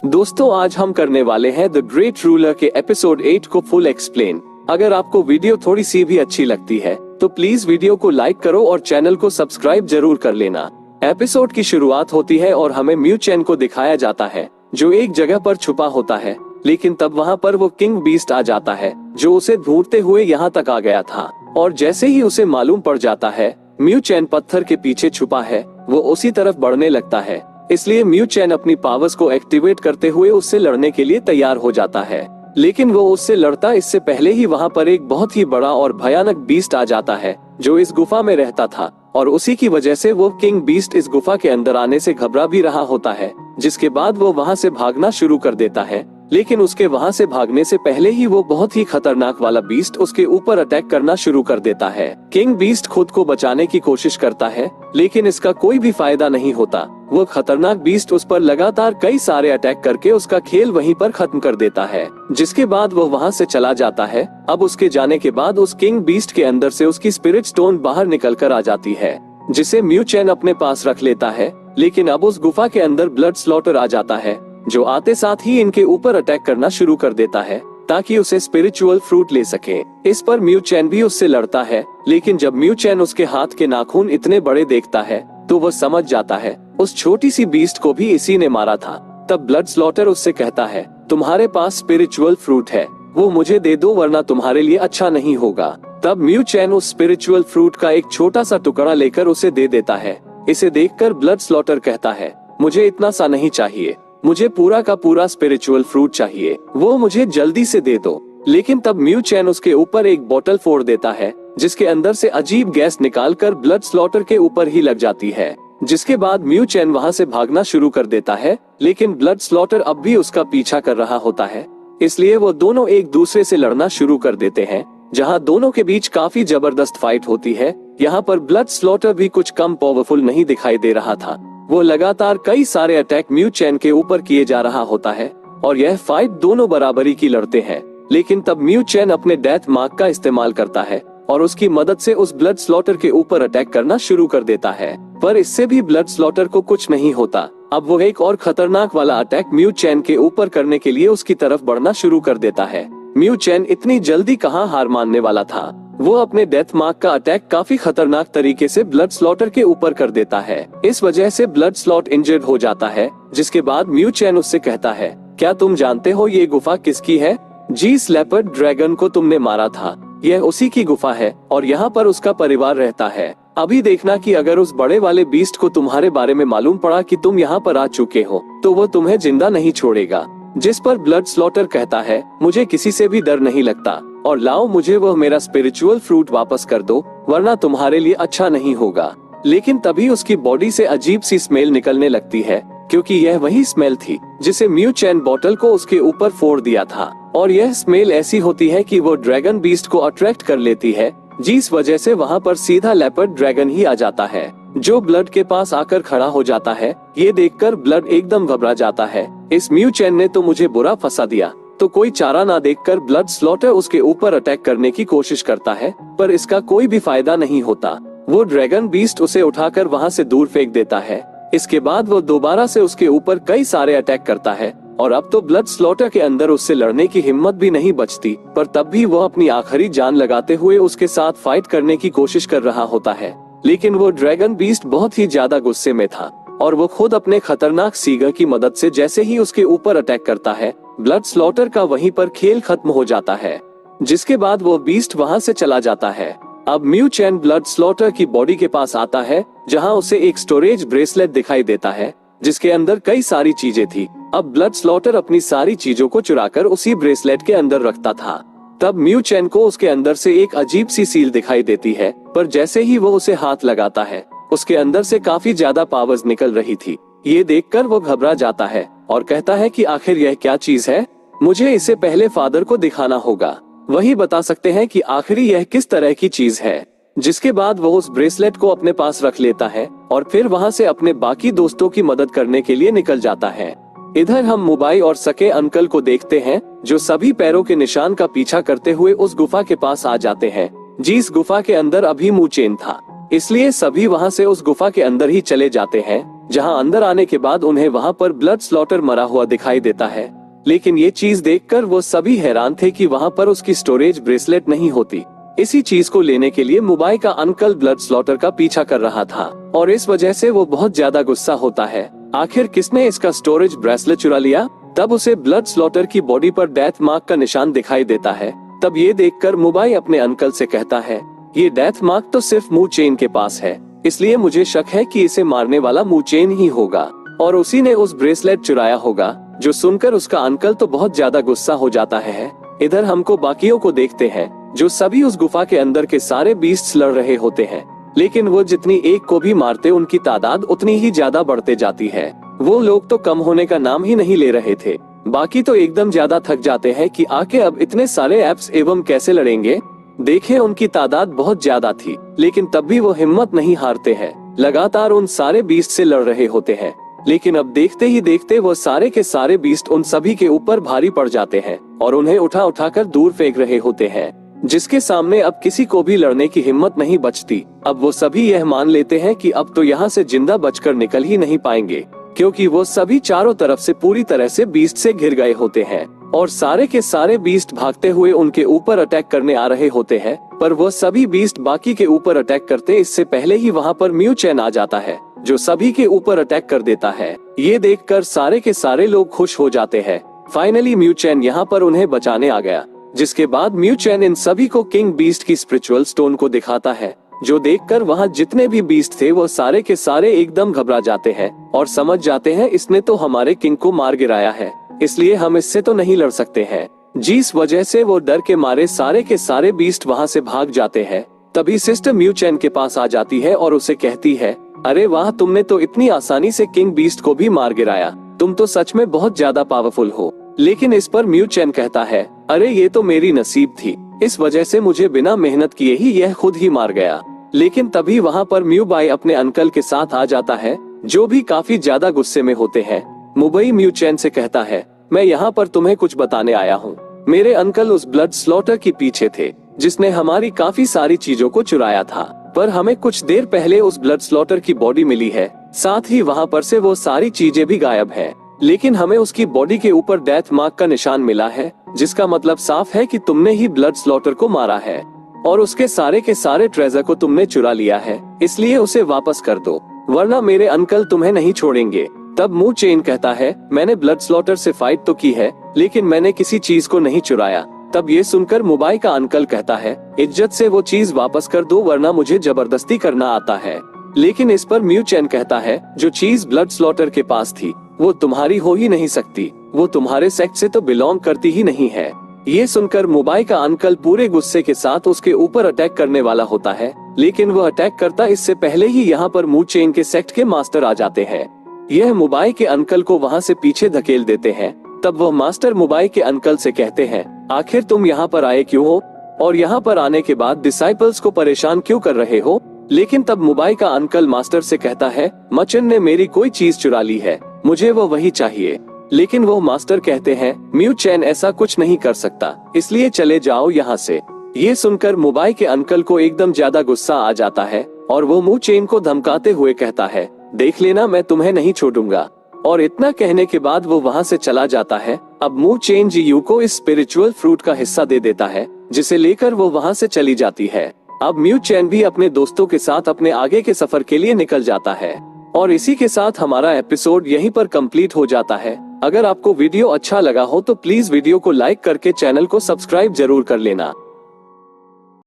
दोस्तों आज हम करने वाले हैं द ग्रेट रूलर के एपिसोड 8 को फुल एक्सप्लेन। अगर आपको वीडियो थोड़ी सी भी अच्छी लगती है तो प्लीज वीडियो को लाइक करो और चैनल को सब्सक्राइब जरूर कर लेना। एपिसोड की शुरुआत होती है और हमें म्यू चेन को दिखाया जाता है जो एक जगह पर छुपा होता है, लेकिन तब वहाँ पर वो किंग बीस्ट आ जाता है जो उसे ढूंढते हुए यहाँ तक आ गया था। और जैसे ही उसे मालूम पड़ जाता है म्यू चेन पत्थर के पीछे छुपा है, वो उसी तरफ बढ़ने लगता है। इसलिए म्यू चेन अपनी पावर्स को एक्टिवेट करते हुए उससे लड़ने के लिए तैयार हो जाता है, लेकिन वो उससे लड़ता इससे पहले ही वहाँ पर एक बहुत ही बड़ा और भयानक बीस्ट आ जाता है जो इस गुफा में रहता था, और उसी की वजह से वो किंग बीस्ट इस गुफा के अंदर आने से घबरा भी रहा होता है। जिसके बाद वो वहाँ से भागना शुरू कर देता है, लेकिन उसके वहाँ से भागने से पहले ही वो बहुत ही खतरनाक वाला बीस्ट उसके ऊपर अटैक करना शुरू कर देता है। किंग बीस्ट खुद को बचाने की कोशिश करता है, लेकिन इसका कोई भी फायदा नहीं होता। वो खतरनाक बीस्ट उस पर लगातार कई सारे अटैक करके उसका खेल वहीं पर खत्म कर देता है, जिसके बाद वो वहाँ से चला जाता है। अब उसके जाने के बाद उस किंग बीस्ट के अंदर से उसकी स्पिरिट स्टोन बाहर निकल कर आ जाती है, जिसे म्यू चेन अपने पास रख लेता है। लेकिन अब उस गुफा के अंदर ब्लड स्लॉटर आ जाता है जो आते साथ ही इनके ऊपर अटैक करना शुरू कर देता है ताकि उसे स्पिरिचुअल फ्रूट ले सके। इस पर म्यू चेन भी उससे लड़ता है, लेकिन जब म्यू चेन उसके हाथ के नाखून इतने बड़े देखता है तो वह समझ जाता है उस छोटी सी बीस्ट को भी इसी ने मारा था। तब ब्लड स्लॉटर उससे कहता है, तुम्हारे पास स्पिरिचुअल फ्रूट है, वो मुझे दे दो वरना तुम्हारे लिए अच्छा नहीं होगा। तब म्यू चेन उस स्पिरिचुअल फ्रूट का एक छोटा सा टुकड़ा लेकर उसे दे देता है। इसे देखकर ब्लड स्लॉटर कहता है, मुझे इतना सा नहीं चाहिए, मुझे पूरा का पूरा स्पिरिचुअल फ्रूट चाहिए, वो मुझे जल्दी से दे दो। लेकिन तब म्यू चेन उसके ऊपर एक बोतल फोड़ देता है जिसके अंदर से अजीब गैस निकालकर ब्लड स्लॉटर के ऊपर ही लग जाती है। जिसके बाद म्यू चेन वहाँ से भागना शुरू कर देता है, लेकिन ब्लड स्लॉटर अब भी उसका पीछा कर रहा होता है। इसलिए वो दोनों एक दूसरे से लड़ना शुरू कर देते हैं, जहाँ दोनों के बीच काफी जबरदस्त फाइट होती है। यहाँ पर ब्लड स्लॉटर भी कुछ कम पावरफुल नहीं दिखाई दे रहा था। वो लगातार कई सारे अटैक म्यू चेन के ऊपर किए जा रहा होता है और यह फाइट दोनों बराबरी की लड़ते हैं। लेकिन तब म्यू चेन अपने डेथ मार्क का इस्तेमाल करता है और उसकी मदद से उस ब्लड स्लॉटर के ऊपर अटैक करना शुरू कर देता है, पर इससे भी ब्लड स्लॉटर को कुछ नहीं होता। अब वो एक और खतरनाक वाला अटैक म्यू चेन के ऊपर करने के लिए उसकी तरफ बढ़ना शुरू कर देता है। म्यू चेन इतनी जल्दी कहाँ हार मानने वाला था। वो अपने डेथ मार्क का अटैक काफी खतरनाक तरीके से ब्लड स्लॉटर के ऊपर कर देता है। इस वजह से ब्लड स्लॉट इंजर्ड हो जाता है, जिसके बाद म्यू चेन उससे कहता है, क्या तुम जानते हो ये गुफा किसकी है? जीस लेपर्ड ड्रैगन को तुमने मारा था, यह उसी की गुफा है और यहाँ पर उसका परिवार रहता है। अभी देखना कि अगर उस बड़े वाले बीस्ट को तुम्हारे बारे में मालूम पड़ा कि तुम यहाँ पर आ चुके हो तो वो तुम्हें जिंदा नहीं छोड़ेगा। जिस पर ब्लड स्लॉटर कहता है, मुझे किसी से भी डर नहीं लगता और लाओ मुझे वह मेरा स्पिरिचुअल फ्रूट वापस कर दो वरना तुम्हारे लिए अच्छा नहीं होगा। लेकिन तभी उसकी बॉडी से अजीब सी स्मेल निकलने लगती है, क्योंकि यह वही स्मेल थी जिसे म्यू चेन बोतल को उसके ऊपर फोड़ दिया था। और यह स्मेल ऐसी होती है कि वो ड्रैगन बीस्ट को अट्रैक्ट कर लेती है, जिस वजह से वहाँ पर सीधा लेपर्ड ड्रैगन ही आ जाता है जो ब्लड के पास आकर खड़ा हो जाता है। ये देखकर ब्लड एकदम घबरा जाता है, इस म्यू चेन ने तो मुझे बुरा फंसा दिया। तो कोई चारा ना देखकर ब्लड स्लॉटर उसके ऊपर अटैक करने की कोशिश करता है, पर इसका कोई भी फायदा नहीं होता। वो ड्रैगन बीस्ट उसे उठाकर वहाँ से दूर फेंक देता है। इसके बाद वो दोबारा से उसके ऊपर कई सारे अटैक करता है और अब तो ब्लड स्लॉटर के अंदर उससे लड़ने की हिम्मत भी नहीं बचती, पर तब भी वो अपनी आखिरी जान लगाते हुए उसके साथ फाइट करने की कोशिश कर रहा होता है। लेकिन वो ड्रैगन बीस्ट बहुत ही ज्यादा गुस्से में था और वो खुद अपने खतरनाक सीगर की मदद से जैसे ही उसके ऊपर अटैक करता है, ब्लड स्लॉटर का वहीं पर खेल खत्म हो जाता है। जिसके बाद वो बीस्ट वहाँ से चला जाता है। अब म्यू चेन ब्लड स्लॉटर की बॉडी के पास आता है, जहाँ उसे एक स्टोरेज ब्रेसलेट दिखाई देता है जिसके अंदर कई सारी चीजें थी। अब ब्लड स्लॉटर अपनी सारी चीजों को चुराकर उसी ब्रेसलेट के अंदर रखता था। तब म्यू चेन को उसके अंदर से एक अजीब सी सील दिखाई देती है, पर जैसे ही वो उसे हाथ लगाता है उसके अंदर से काफी ज्यादा पावर्स निकल रही थी। ये देखकर वो घबरा जाता है और कहता है कि आखिर यह क्या चीज है, मुझे इसे पहले फादर को दिखाना होगा, वही बता सकते हैं कि आखिर यह किस तरह की चीज है। जिसके बाद वो उस ब्रेसलेट को अपने पास रख लेता है और फिर वहाँ से अपने बाकी दोस्तों की मदद करने के लिए निकल जाता है। इधर हम मुबाई और सके अंकल को देखते हैं जो सभी पैरों के निशान का पीछा करते हुए उस गुफा के पास आ जाते हैं। जिस गुफा के अंदर अभी म्यू चेन था, इसलिए सभी वहाँ से उस गुफा के अंदर ही चले जाते हैं। जहां अंदर आने के बाद उन्हें वहां पर ब्लड स्लॉटर मरा हुआ दिखाई देता है। लेकिन ये चीज देखकर वो सभी हैरान थे कि वहां पर उसकी स्टोरेज ब्रेसलेट नहीं होती। इसी चीज को लेने के लिए मुबाई का अंकल ब्लड स्लॉटर का पीछा कर रहा था और इस वजह से वो बहुत ज्यादा गुस्सा होता है। आखिर किसने इसका स्टोरेज ब्रेसलेट चुरा लिया? तब उसे ब्लड स्लॉटर की बॉडी पर डेथ मार्क का निशान दिखाई देता है। तब ये देखकर मुबाई अपने अंकल से कहता है, ये डेथ मार्क तो सिर्फ मू चेन के पास है, इसलिए मुझे शक है कि इसे मारने वाला मू चेन ही होगा और उसी ने उस ब्रेसलेट चुराया होगा। जो सुनकर उसका अंकल तो बहुत ज्यादा गुस्सा हो जाता है। इधर हमको बाकियों को देखते हैं, जो सभी उस गुफा के अंदर के सारे बीस्ट्स लड़ रहे होते हैं, लेकिन वो जितनी एक को भी मारते उनकी तादाद उतनी ही ज्यादा बढ़ते जाती है। वो लोग तो कम होने का नाम ही नहीं ले रहे थे। बाकी तो एकदम ज्यादा थक जाते हैं कि आके अब इतने सारे एप्स एवं कैसे लड़ेंगे। देखे उनकी तादाद बहुत ज्यादा थी, लेकिन तब भी वो हिम्मत नहीं हारते हैं। लगातार उन सारे बीस्ट से लड़ रहे होते हैं, लेकिन अब देखते ही देखते वो सारे के सारे बीस्ट उन सभी के ऊपर भारी पड़ जाते हैं और उन्हें उठा उठाकर दूर फेंक रहे होते हैं, जिसके सामने अब किसी को भी लड़ने की हिम्मत नहीं बचती। अब वो सभी यह मान लेते हैं कि अब तो यहाँ से जिंदा बचकर निकल ही नहीं पाएंगे, क्योंकि वो सभी चारों तरफ से पूरी तरह से बीस्ट से घिर गए होते हैं और सारे के सारे बीस्ट भागते हुए उनके ऊपर अटैक करने आ रहे होते हैं। पर वो सभी बीस्ट बाकी के ऊपर अटैक करते इससे पहले ही वहाँ पर म्यू चैन आ जाता है, जो सभी के ऊपर अटैक कर देता है। ये देखकर सारे के सारे लोग खुश हो जाते हैं। फाइनली म्यू चैन यहाँ पर उन्हें बचाने आ गया, जिसके बाद म्यू चैन इन सभी को किंग बीस्ट की स्पिरिचुअल स्टोन को दिखाता है, जो देखकर वहाँ जितने भी बीस्ट थे वो सारे के सारे एकदम घबरा जाते हैं और समझ जाते हैं इसने तो हमारे किंग को मार गिराया है, इसलिए हम इससे तो नहीं लड़ सकते हैं। जिस वजह से वो डर के मारे सारे के सारे बीस्ट वहाँ से भाग जाते हैं। तभी सिस्टर म्यू चैन के पास आ जाती है और उसे कहती है, अरे वाह, तुमने तो इतनी आसानी से किंग बीस्ट को भी मार गिराया, तुम तो सच में बहुत ज्यादा पावरफुल हो। लेकिन इस पर म्यू चैन कहता है, अरे ये तो मेरी नसीब थी, इस वजह से मुझे बिना मेहनत किए ही यह खुद ही मार गया। लेकिन तभी वहाँ पर म्यू बाई अपने अंकल के साथ आ जाता है, जो भी काफी ज्यादा गुस्से में होते हैं। मुबई म्यू चैन से कहता है, मैं यहाँ पर तुम्हें कुछ बताने आया हूँ। मेरे अंकल उस ब्लड स्लॉटर के पीछे थे, जिसने हमारी काफी सारी चीजों को चुराया था, पर हमें कुछ देर पहले उस ब्लड स्लॉटर की बॉडी मिली है, साथ ही वहाँ पर से वो सारी चीजें भी गायब है। लेकिन हमें उसकी बॉडी के ऊपर डेथ मार्क का निशान मिला है, जिसका मतलब साफ है कि तुमने ही ब्लड स्लॉटर को मारा है और उसके सारे के सारे ट्रेजर को तुमने चुरा लिया है, इसलिए उसे वापस कर दो, वरना मेरे अंकल तुम्हें नहीं छोड़ेंगे। तब मू चेन कहता है, मैंने ब्लड स्लॉटर से फाइट तो की है, लेकिन मैंने किसी चीज को नहीं चुराया। तब ये सुनकर मुबाई का अंकल कहता है, इज्जत से वो चीज वापस कर दो, वरना मुझे जबरदस्ती करना आता है। लेकिन इस पर म्यू चैन कहता है, जो चीज ब्लड स्लॉटर के पास थी वो तुम्हारी हो ही नहीं सकती, वो तुम्हारे सेक्ट से तो बिलोंग करती ही नहीं है। ये सुनकर मुबाई का अंकल पूरे गुस्से के साथ उसके ऊपर अटैक करने वाला होता है, लेकिन वो अटैक करता इससे पहले ही यहाँ पर मू चेन के सेक्ट के मास्टर आ जाते हैं। यह मुबाई के अंकल को वहाँ से पीछे धकेल देते हैं। तब वह मास्टर मुबाई के अंकल से कहते हैं, आखिर तुम यहाँ पर आए क्यों हो और यहाँ पर आने के बाद डिसाइपल्स को परेशान क्यों कर रहे हो? लेकिन तब मुबाई का अंकल मास्टर से कहता है, मचन ने मेरी कोई चीज चुरा ली है, मुझे वो वही चाहिए। लेकिन वो मास्टर कहते हैं, म्यू चैन ऐसा कुछ नहीं कर सकता, इसलिए चले जाओ यहाँ से। ये सुनकर मुबाई के अंकल को एकदम ज्यादा गुस्सा आ जाता है और वो मू चेन को धमकाते हुए कहता है, देख लेना, मैं तुम्हें नहीं छोड़ूंगा। और इतना कहने के बाद वो वहाँ से चला जाता है। अब मू चेन जीयू को इस स्पिरिचुअल फ्रूट का हिस्सा दे देता है, जिसे लेकर वो वहाँ से चली जाती है। अब म्यू चैन भी अपने दोस्तों के साथ अपने आगे के सफर के लिए निकल जाता है। और इसी के साथ हमारा एपिसोड यहीं पर कंप्लीट हो जाता है। अगर आपको वीडियो अच्छा लगा हो तो प्लीज वीडियो को लाइक करके चैनल को सब्सक्राइब जरूर कर लेना।